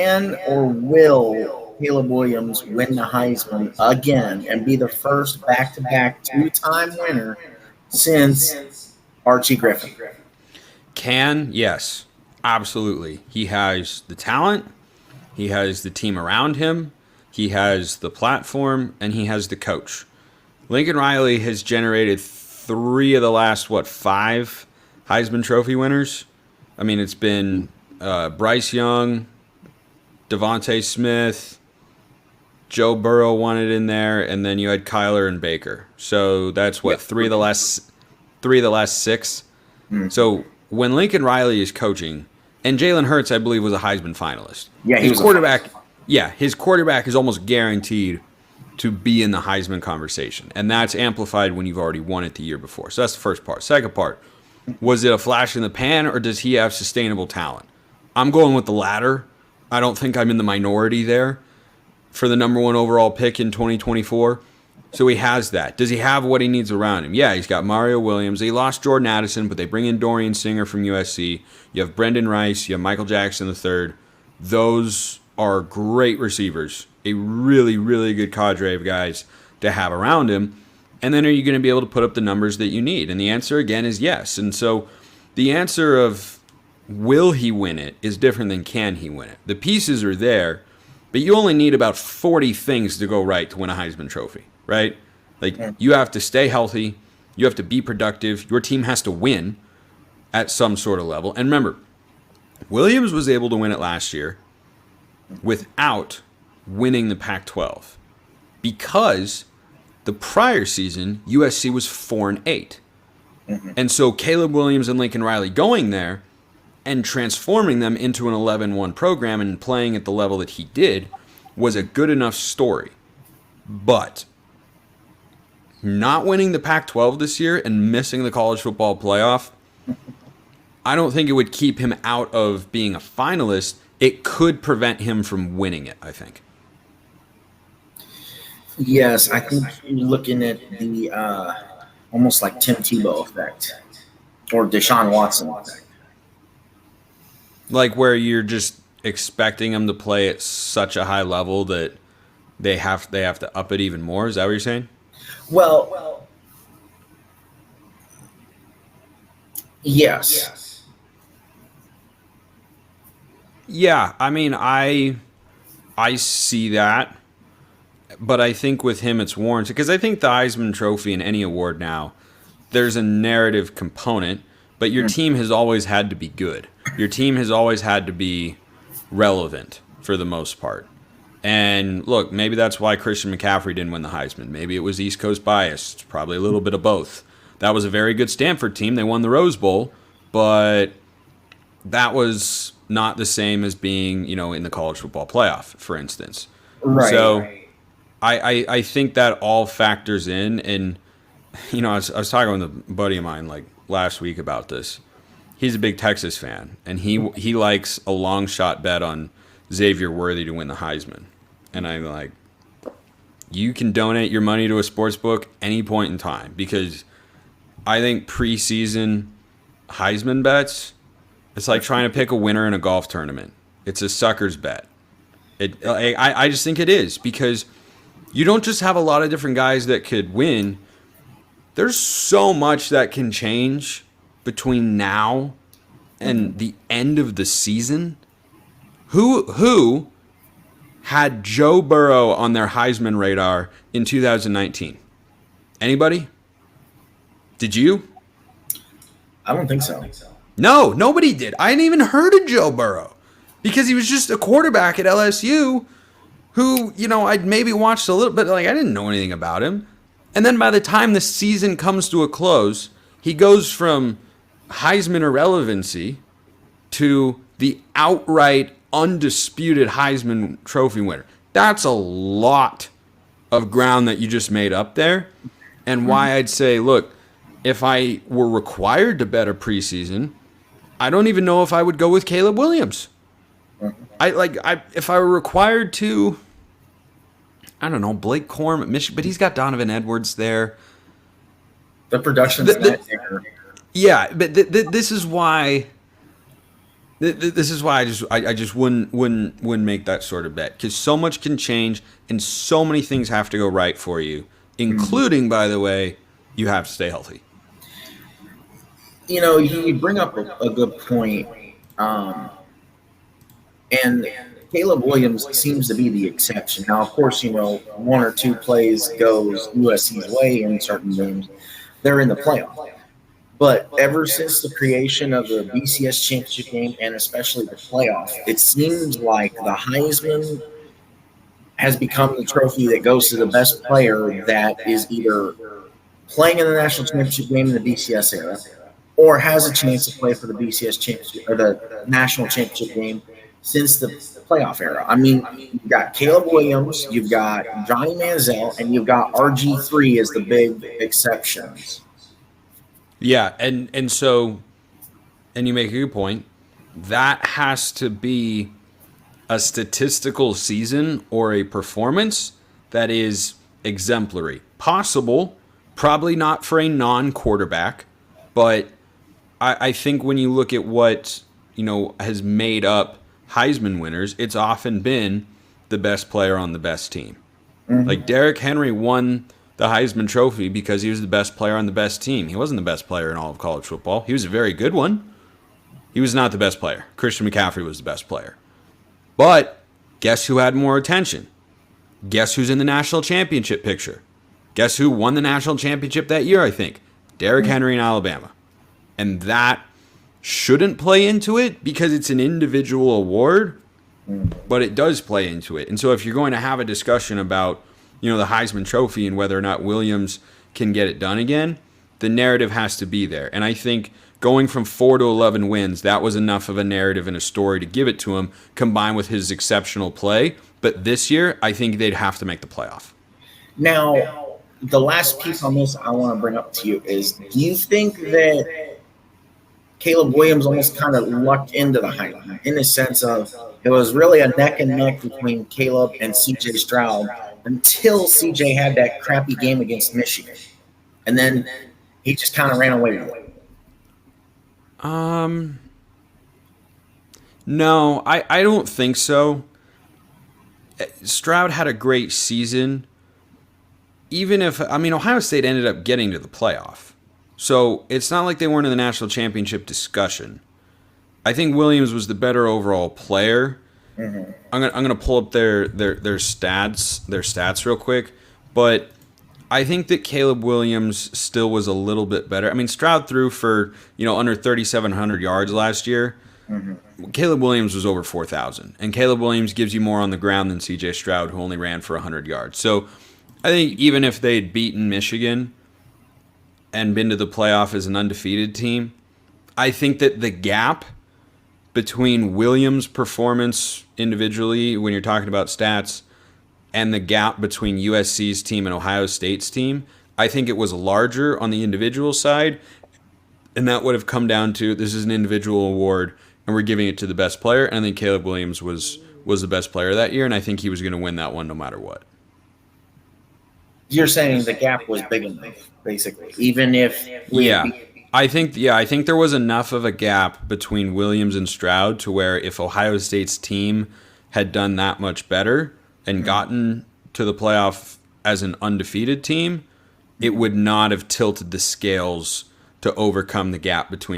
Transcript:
can or will Caleb Williams win the Heisman again and be the first back-to-back two-time winner since Archie Griffin? Can, yes, absolutely. He has the talent, he has the team around him, he has the platform, and he has the coach. Lincoln Riley has generated 3 of the last, 5 Heisman Trophy winners? I mean, it's been Bryce Young, Devontae Smith, Joe Burrow won it in there, and then you had Kyler and Baker. So that's what, 3 of the last 6? Mm-hmm. So when Lincoln Riley is coaching, and Jalen Hurts, I believe, was a Heisman finalist. Yeah, his quarterback. Yeah, his quarterback is almost guaranteed to be in the Heisman conversation, and that's amplified when you've already won it the year before. So that's the first part. Second part, was it a flash in the pan, or does he have sustainable talent? I'm going with the latter. I don't think I'm in the minority there for the number 1 overall pick in 2024. So he has that. Does he have what he needs around him? Yeah, he's got Mario Williams. They lost Jordan Addison, but they bring in Dorian Singer from USC. You have Brendan Rice. You have Michael Jackson III. Those are great receivers. A really, really good cadre of guys to have around him. And then are you going to be able to put up the numbers that you need? And the answer, again, is yes. And so the answer of will he win it is different than can he win it. The pieces are there, but you only need about 40 things to go right to win a Heisman Trophy, right? Like, you have to stay healthy. You have to be productive. Your team has to win at some sort of level. And remember, Williams was able to win it last year without winning the Pac-12 because the prior season USC was 4-8. Mm-hmm. And so Caleb Williams and Lincoln Riley going there and transforming them into an 11-1 program and playing at the level that he did was a good enough story. But not winning the Pac-12 this year and missing the college football playoff, I don't think it would keep him out of being a finalist. It could prevent him from winning it, I think. Yes, I think you're looking at the almost like Tim Tebow effect or Deshaun Watson effect. Like where you're just expecting him to play at such a high level that they have to up it even more. Is that what you're saying? Well, yes. Yeah, I mean, I see that, but I think with him it's warranted because I think the Heisman Trophy and any award now, there's a narrative component, but your team has always had to be good. Your team has always had to be relevant for the most part. And look, maybe that's why Christian McCaffrey didn't win the Heisman. Maybe it was East Coast bias. It's probably a little bit of both. That was a very good Stanford team. They won the Rose Bowl, but that was not the same as being, in the college football playoff, for instance. Right. So I think that all factors in. And, I was talking with a buddy of mine like last week about this. He's a big Texas fan, and he likes a long shot bet on Xavier Worthy to win the Heisman. And I'm like, you can donate your money to a sports book any point in time because I think preseason Heisman bets, it's like trying to pick a winner in a golf tournament. It's a sucker's bet. I just think it is because you don't just have a lot of different guys that could win. There's so much that can change between now and the end of the season. Who had Joe Burrow on their Heisman radar in 2019? Anybody? Did you? I don't think so. No, nobody did. I hadn't even heard of Joe Burrow because he was just a quarterback at LSU who, I'd maybe watched a little bit. Like, I didn't know anything about him. And then by the time the season comes to a close, he goes from Heisman irrelevancy to the outright undisputed Heisman Trophy winner. That's a lot of ground that you just made up there. And why I'd say, look, if I were required to bet a preseason, I don't even know if I would go with Caleb Williams. If I were required to, I don't know, Blake Corum at Michigan, but he's got Donovan Edwards there. The production's not there. Yeah, but this is why This is why I just wouldn't make that sort of bet, because so much can change and so many things have to go right for you, including, by the way, you have to stay healthy. You bring up a good point, um, and Caleb Williams seems to be the exception. Now, of course, one or two plays goes USC's way in certain games. They're in the playoff. But ever since the creation of the BCS championship game and especially the playoff, it seems like the Heisman has become the trophy that goes to the best player that is either playing in the national championship game in the BCS era or has a chance to play for the BCS championship or the national championship game since the playoff era. I mean, you've got Caleb Williams, you've got Johnny Manziel, and you've got RG3 as the big exceptions. Yeah, and so, and you make a good point. That has to be a statistical season or a performance that is exemplary. Possible, probably not for a non-quarterback, but I think when you look at what has made up Heisman winners, it's often been the best player on the best team. Mm-hmm. Like Derrick Henry won the Heisman Trophy because he was the best player on the best team. He wasn't the best player in all of college football. He was a very good one. He was not the best player. Christian McCaffrey was the best player. But guess who had more attention? Guess who's in the national championship picture? Guess who won the national championship that year, I think? Derrick Henry in Alabama. And that shouldn't play into it because it's an individual award, but it does play into it. And so if you're going to have a discussion about the Heisman Trophy and whether or not Williams can get it done again, the narrative has to be there. And I think going from 4 to 11 wins, that was enough of a narrative and a story to give it to him, combined with his exceptional play. But this year, I think they'd have to make the playoff. Now, the last piece on this I want to bring up to you is, do you think that Caleb Williams almost kind of lucked into the Heisman in the sense of it was really a neck and neck between Caleb and C.J. Stroud until C.J. had that crappy game against Michigan, and then he just kind of ran away with it? No, I don't think so. Stroud had a great season. Even if, Ohio State ended up getting to the playoff. So it's not like they weren't in the national championship discussion. I think Williams was the better overall player. Mm-hmm. I'm gonna pull up their stats real quick, but I think that Caleb Williams still was a little bit better. Stroud threw for under 3,700 yards last year. Mm-hmm. Caleb Williams was over 4,000, and Caleb Williams gives you more on the ground than C.J. Stroud, who only ran for 100 yards. So I think even if they'd beaten Michigan and been to the playoff as an undefeated team, I think that the gap between Williams' performance individually, when you're talking about stats, and the gap between USC's team and Ohio State's team, I think it was larger on the individual side, and that would have come down to, this is an individual award, and we're giving it to the best player, and I think Caleb Williams was the best player that year, and I think he was going to win that one no matter what. You're saying the gap was big enough, basically, even if I think there was enough of a gap between Williams and Stroud to where if Ohio State's team had done that much better and gotten to the playoff as an undefeated team, it would not have tilted the scales to overcome the gap between